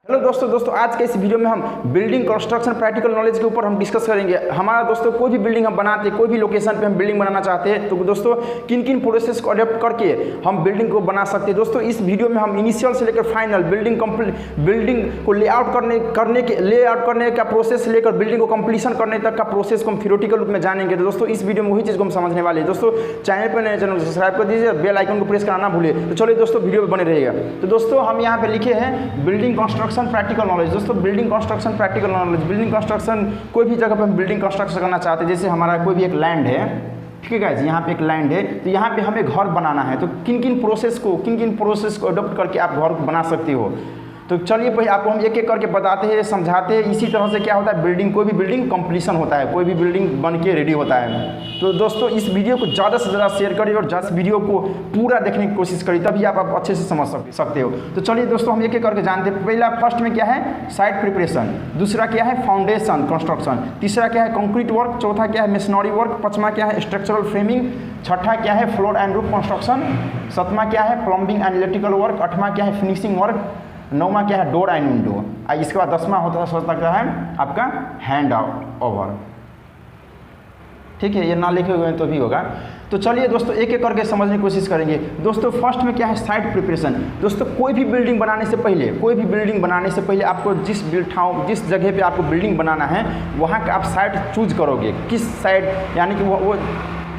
Hello दोस्तों आज के इस वीडियो में हम बिल्डिंग कंस्ट्रक्शन प्रैक्टिकल नॉलेज के ऊपर हम डिस्कस करेंगे। हमारा दोस्तों कोई भी बिल्डिंग हम बनाते हैं, कोई भी लोकेशन पे हम बिल्डिंग बनाना चाहते हैं तो दोस्तों किन किन प्रोसेस को अडॉप्ट करके हम बिल्डिंग को बना सकते हैं। दोस्तों इस वीडियो में हम इनिशियल से लेकर फाइनल बिल्डिंग को लेआउट करने का प्रोसेस से लेकर बिल्डिंग को कंप्लीशन करने तक का प्रोसेस को हम थ्योरेटिकल रूप में जानेंगे। तो दोस्तों इस वीडियो में वही चीज़ को हम समझने वाले हैं। दोस्तों चैनल पर नए चैनल को सब्सक्राइब कर दीजिए, बेल आइकन को प्रेस करना ना भूलिए। तो चलिए दोस्तों वीडियो में बने रहिएगा। तो दोस्तों हम यहाँ पे लिखे हैं बिल्डिंग कंस्ट्रक्शन प्रैक्टिकल नॉलेज। दोस्तों building construction practical knowledge, building construction कोई भी जगह पर हम बिल्डिंग कंस्ट्रक्शन करना चाहते हैं। जैसे हमारा कोई भी एक लैंड है, ठीक है गाइस, यहाँ पे एक लैंड है तो यहाँ पे हमें घर बनाना है। तो किन किन प्रोसेस को अडॉप्ट करके आप घर बना सकते हो। तो चलिए पहले आपको हम एक एक करके बताते हैं, समझाते हैं। इसी तरह से क्या होता है, कोई भी बिल्डिंग कंप्लीशन होता है, कोई भी बिल्डिंग बन के रेडी होता है। तो दोस्तों इस वीडियो को ज़्यादा से ज़्यादा शेयर करिए और ज़्यादा वीडियो को पूरा देखने की कोशिश करिए, तभी आप अच्छे से समझ सकते हो। तो चलिए दोस्तों हम एक एक करके जानते हैं। पहला फर्स्ट में क्या है, साइट प्रिपरेशन, दूसरा क्या है फाउंडेशन कंस्ट्रक्शन, तीसरा क्या है कंक्रीट वर्क, चौथा क्या है मेसनरी वर्क, पांचवा क्या है स्ट्रक्चरल फ्रेमिंग, छठा क्या है फ्लोर एंड रूफ कंस्ट्रक्शन, सातवां क्या है प्लम्बिंग एंड इलेक्ट्रिकल वर्क, आठवां क्या है फिनिशिंग वर्क, नौवां क्या है डोर एंड विंडो। इसके बाद 10वां होता है आपका हैंड ओवर। ठीक है, ये ना लिखे हुए हैं तो भी होगा। तो चलिए दोस्तों एक एक करके समझने की कोशिश करेंगे। दोस्तों फर्स्ट में क्या है, साइट प्रिपरेशन। दोस्तों कोई भी बिल्डिंग बनाने से पहले आपको जिस जगह पे आपको बिल्डिंग बनाना है वहाँ का आप साइट चूज करोगे। किस साइड, यानी कि वो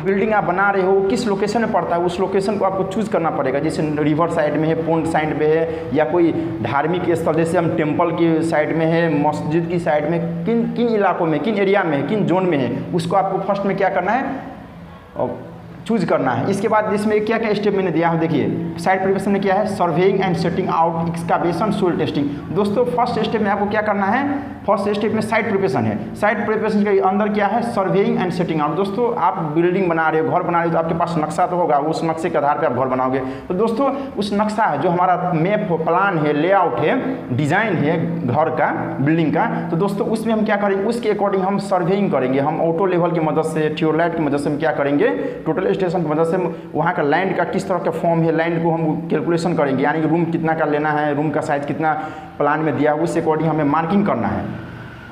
बिल्डिंग आप बना रहे हो किस लोकेशन में पड़ता है, उस लोकेशन को आपको चूज़ करना पड़ेगा। जैसे रिवर साइड में है, पोन्ड साइड में है, या कोई धार्मिक स्थल जैसे हम टेम्पल की साइड में है, मस्जिद की साइड में, किन इलाकों में, किन एरिया में है, किन जोन में है, उसको आपको फर्स्ट में क्या करना है, चूज करना है। इसके बाद इसमें क्या क्या स्टेप मैंने दिया है, देखिए साइट प्रिपरेशन में क्या है, surveying and setting out, excavation, soil testing. दोस्तों फर्स्ट स्टेप में आपको क्या करना है, फर्स्ट स्टेप में साइट प्रिपरेशन है। साइट प्रिपरेशन के अंदर क्या है, सर्वेइंग एंड सेटिंग आउट। दोस्तों आप बिल्डिंग बना रहे हो, घर बना रहे हो तो आपके पास नक्शा तो होगा, उस नक्शे के आधार पर आप घर बनाओगे। तो दोस्तों उस नक्शा है जो हमारा मैप हो, प्लान है, लेआउट है, डिजाइन है घर का, बिल्डिंग का। तो दोस्तों उसमें हम क्या करेंगे, उसके अकॉर्डिंग हम सर्वेइंग करेंगे। हम ऑटो लेवल की मदद से, ट्यूबलाइट की मदद से हम क्या करेंगे, टोटल स्टेशन की मदद से वहाँ का लैंड का किस तरह का फॉर्म है, लैंड को हम कैलकुलेशन करेंगे। यानी कि रूम कितना का लेना है, रूम का साइज कितना प्लान में दिया है, उससे अकॉर्डिंग हमें मार्किंग करना है।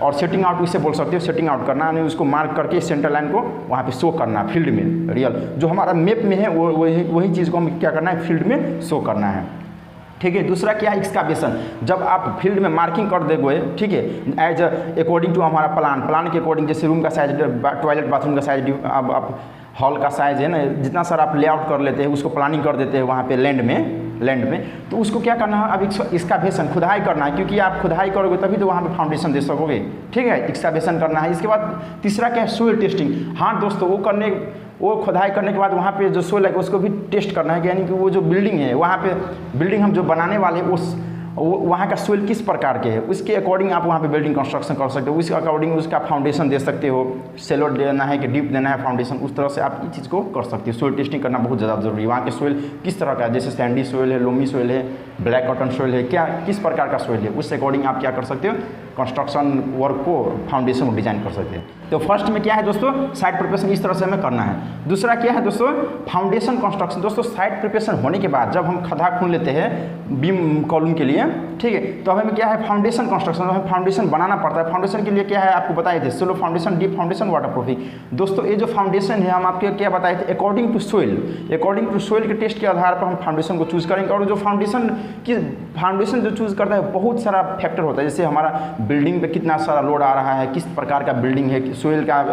और सेटिंग आउट उससे बोल सकते हो, सेटिंग आउट करना यानी उसको मार्क करके सेंटर लाइन को वहाँ पे शो करना फील्ड में, रियल जो हमारा मैप में है वही चीज़ को हम क्या करना है, फील्ड में शो करना है। ठीक है, दूसरा क्या है, एक्सकावेशन। जब आप फील्ड में मार्किंग कर दोगे, ठीक है, एज अकॉर्डिंग टू हमारा प्लान के अकॉर्डिंग, जैसे रूम का साइज, टॉयलेट बाथरूम का साइज, अब हॉल का साइज है ना, जितना सारा आप लेआउट कर लेते हैं, उसको प्लानिंग कर देते हैं वहाँ पे लैंड में, तो उसको क्या करना है, अब एक्सकावेशन खुदाई करना है, क्योंकि आप खुदाई करोगे तभी तो वहाँ पे फाउंडेशन दे सकोगे। ठीक है, एक्सकावेशन करना है। इसके बाद तीसरा क्या है, सोइल टेस्टिंग। हाँ दोस्तों वो खुदाई करने के बाद वहाँ पे जो सोइल है उसको भी टेस्ट करना है, यानी कि वो जो बिल्डिंग है, वहाँ पे बिल्डिंग हम जो बनाने वाले हैं वहाँ का सोइल किस प्रकार के है, उसके अकॉर्डिंग आप वहाँ पे बिल्डिंग कंस्ट्रक्शन कर सकते हो। उसके अकॉर्डिंग उसका फाउंडेशन दे सकते हो, सेलो देना है कि डीप देना है फाउंडेशन, उस तरह से आप इस चीज़ को कर सकते हो। सोइल टेस्टिंग करना बहुत ज़्यादा जरूरी है। वहाँ के सोइल किस तरह का है, जैसे सैंडी सोइल है, लोमी सोइल है, ब्लैक कॉटन सोइल है, क्या किस प्रकार का सोइल है, उससे अकॉर्डिंग आप क्या कर सकते हो, कंस्ट्रक्शन वर्क को, फाउंडेशन को डिजाइन कर सकते हैं। तो फर्स्ट में क्या है दोस्तों, साइट प्रिपरेशन इस तरह से हमें करना है। दूसरा क्या है दोस्तों, फाउंडेशन कंस्ट्रक्शन। दोस्तों साइट प्रिपरेशन होने के बाद जब हम खड्डा खून लेते हैं बीम कॉलम के लिए, ठीक है, तो हमें क्या है, फाउंडेशन कंस्ट्रक्शन, हमें फाउंडेशन बनाना पड़ता है। फाउंडेशन के लिए क्या है, आपको बताए थे solo foundation, deep foundation, water proofing. दोस्तों ये जो फाउंडेशन है हम आपके क्या बताए थे, अकॉर्डिंग टू सोइल के टेस्ट के आधार पर हम फाउंडेशन को चूज करेंगे। और जो फाउंडेशन जो चूज करता है बहुत सारा फैक्टर होता है, जैसे हमारा बिल्डिंग पे कितना सारा लोड आ रहा है, किस प्रकार का बिल्डिंग है, सोइल का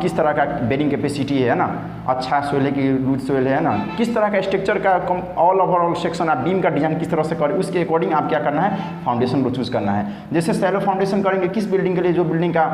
किस तरह का बेरिंग कैपेसिटी है ना, अच्छा सोइल है कि लूज सोइल है ना, किस तरह का स्ट्रक्चर का ओवरऑल सेक्शन आप बीम का डिजाइन किस तरह से करें, उसके अकॉर्डिंग आप क्या करना है, फाउंडेशन को चूज करना है। जैसे सैलो फाउंडेशन करेंगे किस बिल्डिंग के लिए, जो बिल्डिंग का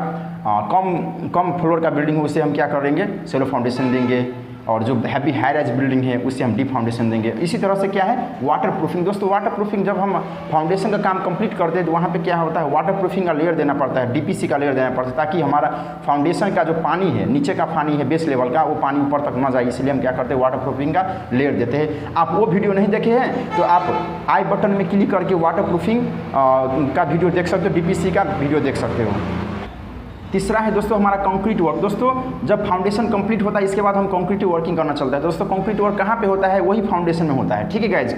कम फ्लोर का बिल्डिंग है उसे हम क्या करेंगे, सैलो फाउंडेशन देंगे। और जो हैवी हाई राइज बिल्डिंग है उससे हम डीप फाउंडेशन देंगे। इसी तरह से क्या है, वाटर प्रूफिंग। दोस्तों वाटर प्रूफिंग जब हम फाउंडेशन का काम कंप्लीट करते हैं तो वहाँ पे क्या होता है, वाटर प्रूफिंग का लेयर देना पड़ता है, डीपीसी का लेयर देना पड़ता है, ताकि हमारा फाउंडेशन का जो पानी है, नीचे का पानी है बेस लेवल का, वो पानी ऊपर तक ना जाए। इसलिए हम क्या करते हैं, वाटर प्रूफिंग का लेयर देते हैं। आप वो वीडियो नहीं देखे हैं तो आप आई बटन में क्लिक करके वाटर प्रूफिंग का वीडियो देख सकते हो, डीपीसी का वीडियो देख सकते हो। तीसरा है दोस्तों हमारा कंक्रीट वर्क। दोस्तों जब फाउंडेशन कंप्लीट होता है इसके बाद हम कंक्रीट वर्किंग करना चलता है। दोस्तों कंक्रीट वर्क कहाँ पे होता है, वही फाउंडेशन में होता है, ठीक है गाइज।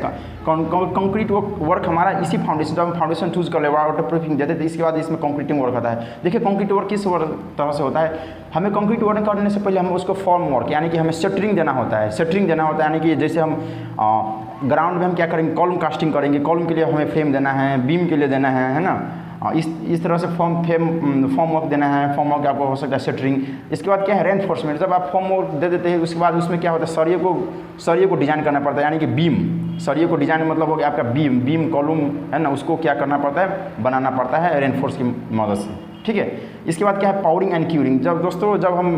कंक्रीट वर्क हमारा इसी फाउंडेशन, जब हम फाउंडेशन चूज कर ले वाटर प्रूफिंग देते तो इसके बाद इसमें कंक्रीटिंग वर्क होता है। देखिए कंक्रीट वर्क किस तरह से होता है, हमें कंक्रीट वर्क करने से पहले हमें उसको फॉर्म वर्क यानी कि हमें सेटरिंग देना होता है। सेटरिंग देना होता है यानी कि जैसे हम ग्राउंड में हम क्या करेंगे, कॉलम कास्टिंग करेंगे, कॉलम के लिए हमें फ्रेम देना है, बीम के लिए देना है ना, इस तरह से फॉर्म वर्क देना है। फॉर्म वर्क आपको हो सकता है सेटरिंग। इसके बाद क्या है रेनफोर्समेंट। जब आप फॉर्म वर्क दे देते हैं उसके बाद उसमें क्या होता है, सरिये को डिजाइन करना पड़ता है यानी कि बीम। सरिये को डिजाइन मतलब हो गया आपका बीम कॉलम है ना, उसको क्या करना पड़ता है, बनाना पड़ता है रेनफोर्स की मदद से, ठीक है। इसके बाद क्या है पावरिंग एंड क्यूरिंग। जब हम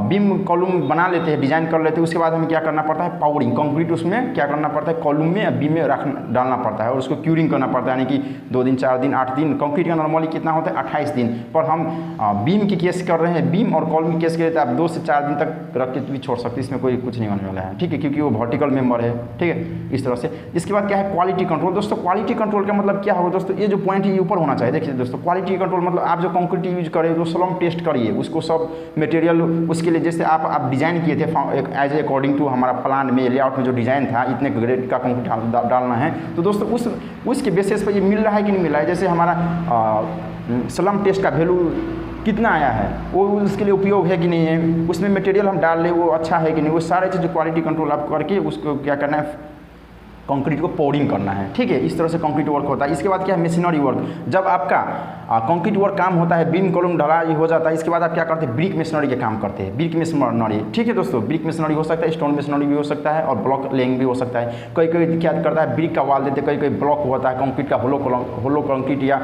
बीम कॉलम बना लेते हैं, डिजाइन कर लेते हैं, उसके बाद हमें क्या करना पड़ता है पावरिंग। कंक्रीट उसमें क्या करना पड़ता है, कॉलम में या बीम में डालना पड़ता है और उसको क्यूरिंग करना पड़ता है यानी कि 2 दिन 4 दिन 8 दिन। कंक्रीट का नॉर्मली कितना होता है 28 दिन, पर हम बीम की केस कर रहे हैं, बीम और कॉलम की केस के लिए तो आप 2 से 4 दिन तक रख के भी छोड़ सकते हैं, इसमें कोई कुछ नहीं होने वाला है, ठीक है, क्योंकि वो वर्टिकल मेंबर है, ठीक है, इस तरह से। इसके बाद क्या है क्वालिटी कंट्रोल। दोस्तों क्वालिटी कंट्रोल का मतलब क्या होगा दोस्तों, ये जो पॉइंट ये ऊपर होना चाहिए। देखिए दोस्तों क्वालिटी कंट्रोल मतलब आप जो कंक्रीट यूज करें तो स्लम टेस्ट करिए उसको, सब मटेरियल उसके लिए जैसे आप डिज़ाइन किए थे एज अकॉर्डिंग टू हमारा प्लान में लेआउट में जो डिज़ाइन था, इतने ग्रेड का कंक्रीट डालना है, तो दोस्तों उसके बेसिस पर ये मिल रहा है कि नहीं मिल रहा है। जैसे हमारा स्लम टेस्ट का वैल्यू कितना आया है, वो उसके लिए उपयोग है कि नहीं है, उसमें मटेरियल हम डाल रहे वो अच्छा है कि नहीं, वो सारे चीज़ क्वालिटी कंट्रोल आप करके उसको क्या करना है, कंक्रीट को पोरिंग करना है, ठीक है। इस तरह से कंक्रीट वर्क होता है। इसके बाद क्या है मशीनरी वर्क। जब आपका कंक्रीट वर्क काम होता है, बीम कॉलम ढलाई हो जाता है, इसके बाद आप क्या करते हैं ब्रिक मशीनरी के काम करते हैं। ब्रिक मशीनरी, ठीक है दोस्तों, ब्रिक मशीनरी हो सकता है, स्टोन मशीनरी भी हो सकता है और ब्लॉक लेइंग भी हो सकता है। कोई क्या करता है ब्रिक का वाल देते हैं, कोई ब्लॉक होता है कंक्रीट का होलो कंक्रीट या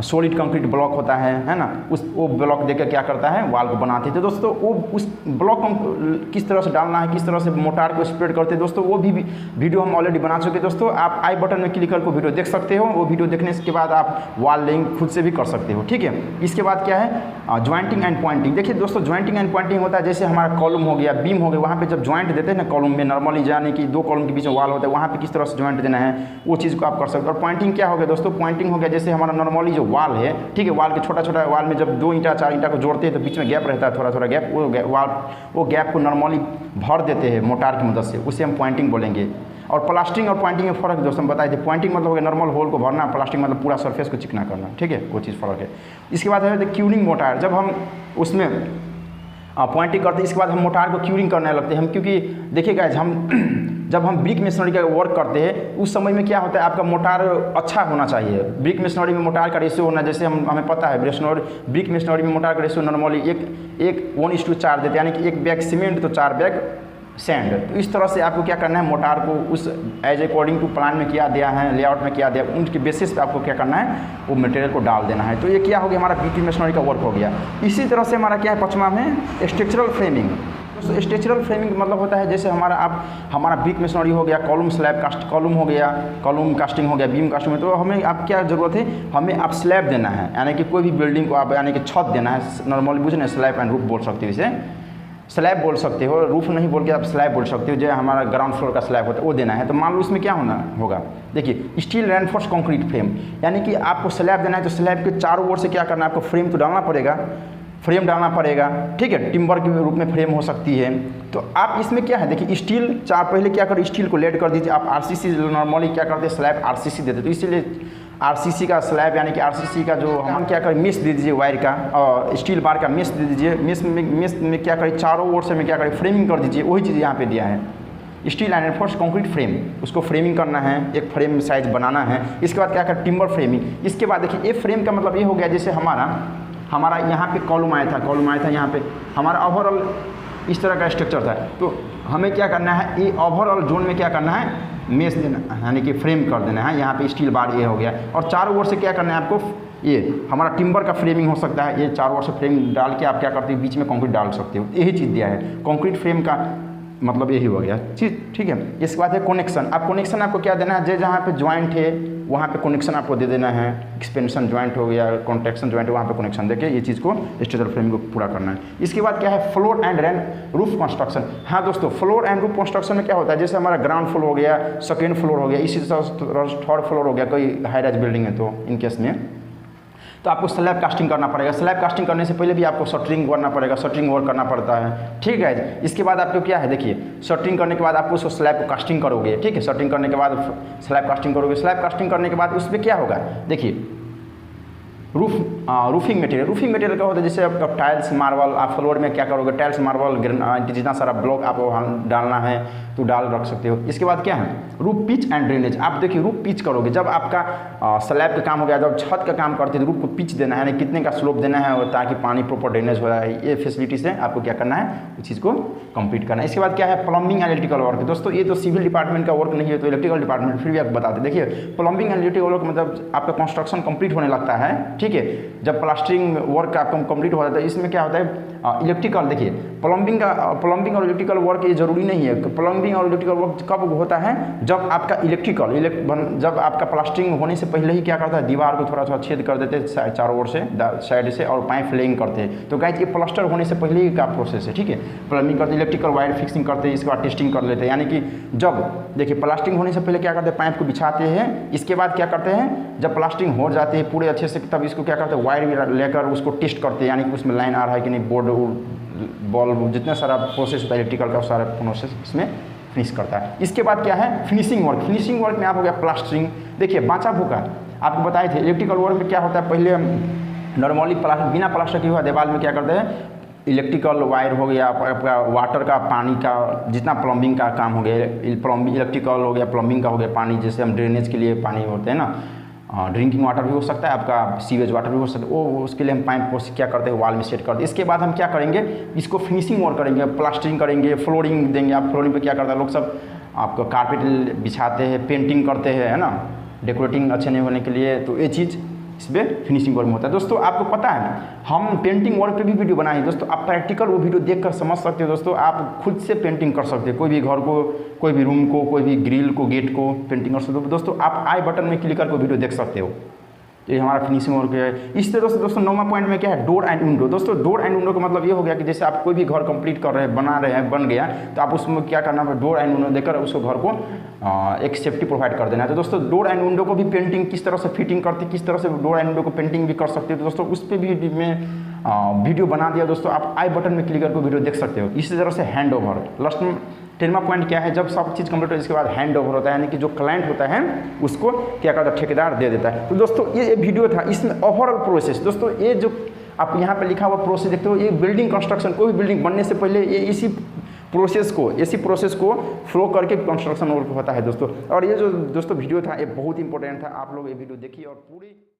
सॉलिड कंक्रीट ब्लॉक होता है ना, वो ब्लॉक देकर क्या करता है वाल को बनाते थे। दोस्तों वो उस ब्लॉक किस तरह से डालना है, किस तरह से मोटार को स्प्रेड करते हैं, दोस्तों वो भी वीडियो हम ऑलरेडी बना चुके। दोस्तों आप आई बटन में क्लिक करके वीडियो देख सकते हो, वो वीडियो देखने के बाद आप वाल लेइंग खुद से भी कर सकते हो, ठीक है। इसके बाद क्या है ज्वाइंटिंग एंड पॉइंटिंग। देखिए दोस्तों ज्वाइंटिंग एंड पॉइंटिंग होता है जैसे हमारा कॉलम हो गया, बीम हो गया, वहाँ पे जब ज्वाइंट देते हैं ना कॉलम में, नॉर्मली जाने कि 2 कॉलम के बीच में वाल होता है, वहाँ पे किस तरह से ज्वाइंट देना है वो चीज़ को आप कर सकते हो। और पॉइंटिंग क्या हो गया दोस्तों, पॉइंटिंग हो गया जैसे हमारा नॉर्मली जो वाल है, ठीक है, वाल के छोटा वाल में जब 2 ईंटा 4 ईंटा को जोड़ते हैं तो बीच में गैप रहता है, थोड़ा गैप, वो गैप को नॉर्मली भर देते हैं मोटार की मदद से, उसे हम पॉइंटिंग बोलेंगे। और प्लास्टिंग और पॉइंटिंग में फ़र्क दोस्तों हम बताए थे। पॉइंटिंग मतलब हो गया नॉर्मल होल को भरना, प्लास्टिंग मतलब पूरा सरफेस को चिकना करना, ठीक है, वो चीज़ फ़र्क है। इसके बाद है क्यूरिंग मोटार। जब हम उसमें पॉइंटिंग करते हैं इसके बाद हम मोटार को क्यूरिंग करने लगते हैं हम, क्योंकि देखिए गाइस हम जब हम ब्रिक मशीनरी का वर्क करते हैं उस समय में क्या होता है आपका मोटार अच्छा होना चाहिए। ब्रिक मशीनरी में मोटार का रेशियो होना, जैसे हमें पता है ब्रिक मशीनरी में मोटार का रेशियो नॉर्मली 1:4 देते हैं, यानी कि 1 बैग सीमेंट तो 4 बैग सैंड। तो इस तरह से आपको क्या करना है मोटार को उस एज अकॉर्डिंग टू प्लान में किया दिया है, लेआउट में किया दिया, उनके बेसिस पे आपको क्या करना है वो मटेरियल को डाल देना है। तो ये क्या हो गया हमारा ब्रिक मशीनरी का वर्क हो गया। इसी तरह से हमारा क्या है 5वां में स्ट्रक्चरल फ्रेमिंग। तो स्ट्रक्चरल फ्रेमिंग मतलब होता है जैसे हमारा ब्रिक मशीनरी हो गया, कॉलम स्लैब कास्ट कॉलम हो गया, कॉलम कास्टिंग हो गया, बीम कास्टिंग में, तो हमें आप क्या ज़रूरत है, हमें आप स्लैब देना है, यानी कि कोई भी बिल्डिंग को आप यानी कि छत देना है। नॉर्मली बुझे ना स्लैब एंड रूफ बोल सकते हो, इसे स्लैब बोल सकते हो, रूफ नहीं बोल के आप स्लैब बोल सकते हो। जो हमारा ग्राउंड फ्लोर का स्लैब होता है वो देना है। तो मान लो उसमें क्या होगा, देखिए स्टील रेनफोर्स कंक्रीट फ्रेम, यानी कि आपको स्लैब देना है तो स्लैब के चारों ओर से क्या करना है आपको फ्रेम तो डालना पड़ेगा, ठीक है, टिम्बर के रूप में फ्रेम हो सकती है। तो आप इसमें क्या है देखिए स्टील पहले क्या करें स्टील को लेड कर दीजिए। आप आरसीसी नॉर्मली क्या करते हैं स्लैब आरसीसी देते, तो इसीलिए आरसीसी का स्लैब यानी कि आरसीसी का जो हम क्या करें मेश दे दीजिए, वायर का और स्टील बार का मेश दे दीजिए। मेश में क्या करें चारों ओर से में क्या करें फ्रेमिंग कर दीजिए। वही चीज़ यहाँ पे दिया है स्टील रेनफोर्स कंक्रीट फ्रेम, उसको फ्रेमिंग करना है, एक फ्रेम साइज बनाना है। इसके बाद क्या करें टिम्बर फ्रेमिंग। इसके बाद देखिए ये फ्रेम का मतलब ये हो गया जैसे हमारा यहाँ पे कॉलम आया था यहाँ पे हमारा ओवरऑल इस तरह का स्ट्रक्चर था। तो हमें क्या करना है ये ओवरऑल जोन में क्या करना है मेश देना, यानी कि फ्रेम कर देना है। यहाँ पे स्टील बार ये हो गया और चारों ओर से क्या करना है आपको, ये हमारा टिम्बर का फ्रेमिंग हो सकता है। ये चारों ओर से फ्रेम डाल के आप क्या करते हो बीच में कंक्रीट डाल सकते हो। यही चीज़ दिया है कंक्रीट फ्रेम का मतलब यही हो गया चीज़, ठीक है। इसके बाद है कनेक्शन। कनेक्शन आपको क्या देना है, जहाँ पे ज्वाइंट है वहाँ पे कनेक्शन आपको दे देना है। एक्सपेंशन ज्वाइंट हो गया, कॉन्ट्रैक्शन ज्वाइंट, वहाँ पे कनेक्शन देके ये चीज़ को स्ट्रक्चरल फ्रेम को पूरा करना है। इसके बाद क्या है फ्लोर एंड रूफ कंस्ट्रक्शन। हाँ दोस्तों फ्लोर एंड रूफ कंस्ट्रक्शन में क्या होता है, जैसे हमारा ग्राउंड फ्लोर हो गया, सेकेंड फ्लोर हो गया, इसी तरह थर्ड फ्लोर हो गया, कोई हाई राइज बिल्डिंग है तो इन केस में तो आपको स्लैब कास्टिंग करना पड़ेगा। स्लैब कास्टिंग करने से पहले भी आपको शटरिंग करना पड़ेगा, शटरिंग वर्क करना पड़ता है, ठीक है। इसके बाद आपको क्या है, देखिए शटरिंग करने के बाद आपको उसको स्लैब को कास्टिंग करोगे, ठीक है। शटरिंग करने के बाद स्लैब कास्टिंग करोगे। स्लैब कास्टिंग करने के बाद उसमें क्या होगा, देखिए रूफिंग मटेरियल क्या होता है, जैसे आपका टाइल्स मार्बल, आप फ्लोर में क्या करोगे, टाइल्स मार्बल जितना सारा ब्लॉक आपको डालना है तो डाल रख सकते हो। इसके बाद क्या है, रूफ पिच एंड ड्रेनेज। आप देखिए रूफ पिच करोगे, जब आपका स्लैब का काम हो गया, जब छत का काम करते हैं तो रूफ को पिच देना है, यानी कितने का स्लोप देना है ताकि पानी प्रॉपर ड्रेनेज हो जाए। ये फैसिलिटी से आपको क्या करना है, उस चीज़ को कंप्लीट करना है। इसके बाद क्या है, प्लम्बिंग एंड इलेक्ट्रिकल वर्क। दोस्तों ये तो सिविल डिपार्टमेंट का वर्क नहीं है, तो इलेक्ट्रिकल डिपार्टमेंट फिर भी आपको बताते। देखिए प्लम्बिंग एंड इलेक्ट्रिकल वर्क मतलब आपका कंस्ट्रक्शन कंप्लीट होने लगता है, ठीक है। जब प्लास्टरिंग वर्क आपका कंप्लीट हो जाता है, इसमें क्या होता है इलेक्ट्रिकल, देखिए प्लम्बिंग और इलेक्ट्रिकल वर्क ये जरूरी नहीं है। प्लम्बिंग और इलेक्ट्रिकल वर्क कब होता है, जब आपका जब आपका प्लास्टरिंग होने से पहले ही क्या करता है, दीवार को थोड़ा सा छेद कर देते हैं चारों ओर से, साइड से, और पाइप लेइंग करते हैं। तो गाइस ये प्लास्टर होने से पहले ही का प्रोसेस है, ठीक है। प्लम्बिंग करते हैं, इलेक्ट्रिकल वायर फिक्सिंग करते हैं, इसके बाद टेस्टिंग कर लेते हैं। यानी कि जब देखिए प्लास्टरिंग होने से पहले क्या करते हैं, पाइप को बिछाते हैं। इसके बाद क्या करते हैं, जब प्लास्टरिंग हो जाती है पूरे अच्छे से, तब इसको क्या करते हैं, वायर भी लेकर उसको टेस्ट करते हैं, यानी कि उसमें लाइन आ रहा है कि नहीं, बोर्ड बल्ब जितना सारा प्रोसेस होता है इलेक्ट्रिकल का, सारा प्रोसेस इसमें फिनिश करता है। इसके बाद क्या है, फिनिशिंग वर्क में आप हो गया प्लास्टरिंग। देखिए बाँचा भूका आपको बताए थे, इलेक्ट्रिकल वर्क में क्या होता है, पहले नॉर्मली बिना प्लास्टर किए हुआ दीवार में क्या करते हैं, इलेक्ट्रिकल वायर हो गया, आपका वाटर का, पानी का, जितना प्लम्बिंग का काम हो गया, इलेक्ट्रिकल हो गया, प्लम्बिंग का हो गया, पानी जैसे हम ड्रेनेज के लिए पानी होते हैं ना, ड्रिंकिंग वाटर भी हो सकता है, आपका सीवेज वाटर भी हो सकता है, वो उसके लिए हम पाइप को क्या करते हैं, वॉल में सेट करते हैं। इसके बाद हम क्या करेंगे, इसको फिनिशिंग वर्क करेंगे, प्लास्टरिंग करेंगे, फ्लोरिंग देंगे। आप फ्लोरिंग पे क्या करते हैं लोग सब, आपको कारपेट बिछाते हैं, पेंटिंग करते हैं, है ना, डेकोरेटिंग अच्छे नहीं होने के लिए, तो ये चीज़ इसमें फिनिशिंग वर्क में होता है। दोस्तों आपको पता है हम पेंटिंग वर्क पे भी वीडियो बनाए हैं दोस्तों, आप प्रैक्टिकल वो वीडियो देखकर समझ सकते हो। दोस्तों आप खुद से पेंटिंग कर सकते हो, कोई भी घर को, कोई भी रूम को, कोई भी ग्रिल को, गेट को पेंटिंग कर सकते हो। दोस्तों आप आई बटन में क्लिक करके वीडियो देख सकते हो। ये हमारा फिनिशिंग वर्क है। इस तरह से दोस्तों 9वां पॉइंट में क्या है, डोर एंड विंडो। दोस्तों डोर एंड विंडो का मतलब ये हो गया कि जैसे आप कोई भी घर कंप्लीट कर रहे हैं, बना रहे हैं, बन गया, तो आप उसमें क्या करना है, डोर एंड विंडो देकर उसको घर को एक सेफ्टी प्रोवाइड कर देना है। तो दोस्तों डोर एंड विंडो को भी पेंटिंग किस तरह से फिटिंग करती, किस तरह से डोर एंड विंडो को पेंटिंग भी कर सकते हो, तो दोस्तों उस पर भी मैं वीडियो बना दिया। दोस्तों आप आई बटन में क्लिक करके वीडियो देख सकते हो। इसी तरह से हैंड ओवर, लास्ट में 10वां पॉइंट क्या है, जब सब चीज़ कंप्लीट हो इसके बाद हैंड ओवर होता है, यानी कि जो क्लाइंट होता है उसको क्या करता है, ठेकेदार दे देता है। तो दोस्तों ये वीडियो था, इसमें ओवरऑल प्रोसेस। दोस्तों ये जो आप यहाँ पे लिखा हुआ प्रोसेस देखते हो, ये बिल्डिंग कंस्ट्रक्शन, कोई भी बिल्डिंग बनने से पहले ये इसी प्रोसेस को फ्लो करके कंस्ट्रक्शन वर्क होता है दोस्तों। और ये जो दोस्तों वीडियो था ये बहुत इंपॉर्टेंट था, आप लोग ये वीडियो देखिए और पूरी